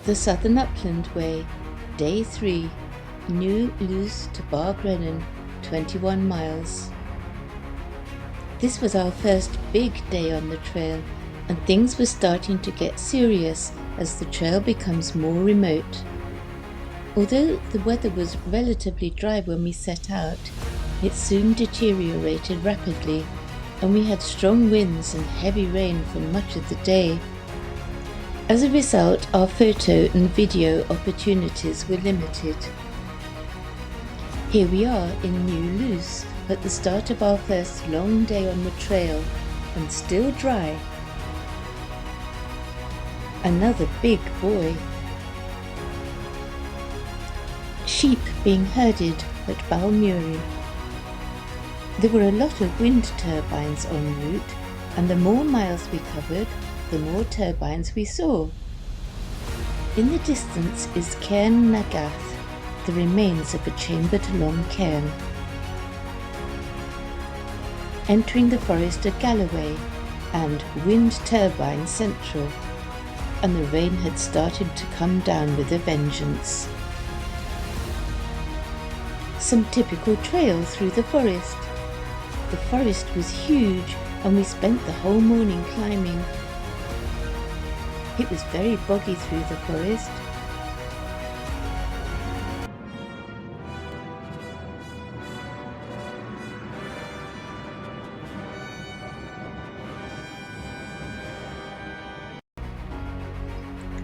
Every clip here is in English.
The Southern Upland Way, Day 3, New Luce to Bargrennan, 21 miles. This was our first big day on the trail, and things were starting to get serious as the trail becomes more remote. Although the weather was relatively dry when we set out, it soon deteriorated rapidly, and we had strong winds and heavy rain for much of the day. As a result, our photo and video opportunities were limited. Here we are in New Luce at the start of our first long day on the trail, and still dry. Another big buoy. Sheep being herded at Balmurie. There were a lot of wind turbines en route, and the more miles we covered, the more turbines we saw. In the distance is Cairn na Gath, the remains of a chambered-long cairn. Entering the forest of Galloway and Wind Turbine Central, and the rain had started to come down with a vengeance. Some typical trail through the forest. The forest was huge, and we spent the whole morning climbing. It was very boggy through the forest.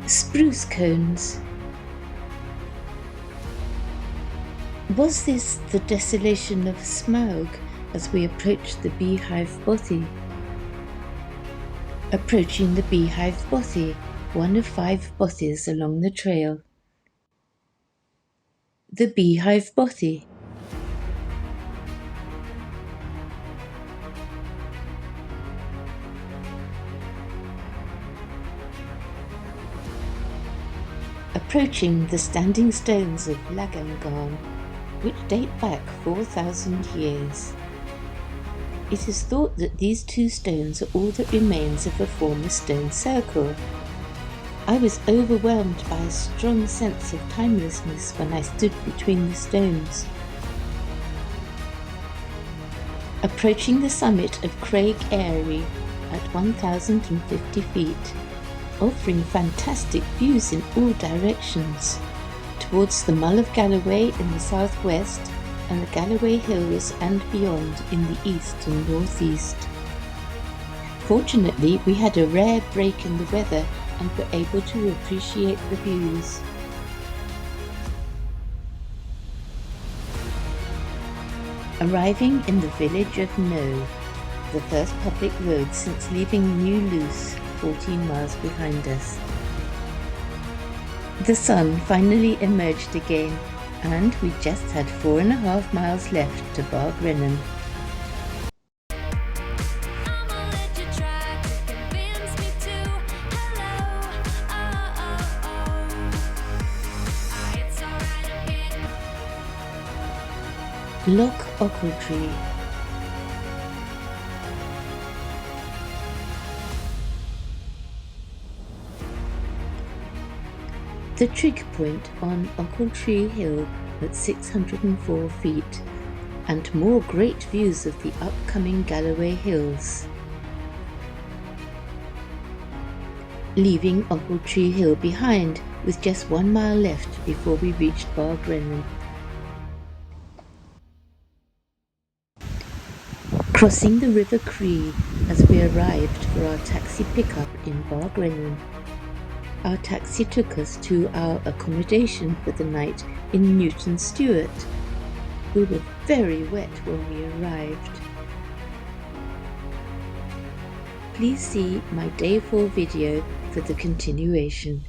Spruce cones. Was this the desolation of Smaug as we approached the Beehive Bothy? Approaching the Beehive Bothy, one of 5 bothies along the trail. The Beehive Bothy. Approaching the standing stones of Lagangarn, which date back 4,000 years. It is thought that these 2 stones are all that remains of a former stone circle. I was overwhelmed by a strong sense of timelessness when I stood between the stones. Approaching the summit of Craig Airy at 1,050 feet, offering fantastic views in all directions, towards the Mull of Galloway in the southwest and the Galloway Hills and beyond in the east and northeast. Fortunately, we had a rare break in the weather and were able to appreciate the views. Arriving in the village of No, the first public road since leaving New Luce 14 miles behind us. The sun finally emerged again, and we just had 4.5 miles left to Bargrennan. Loch Ochiltree. The trig point on Ochiltree Hill at 604 feet, and more great views of the upcoming Galloway Hills. Leaving Ochiltree Hill behind with just 1 mile left before we reached Bargrennan. Crossing the River Cree as we arrived for our taxi pickup in Bargrennan. Our taxi took us to our accommodation for the night in Newton Stewart. We were very wet when we arrived. Please see my Day 4 video for the continuation.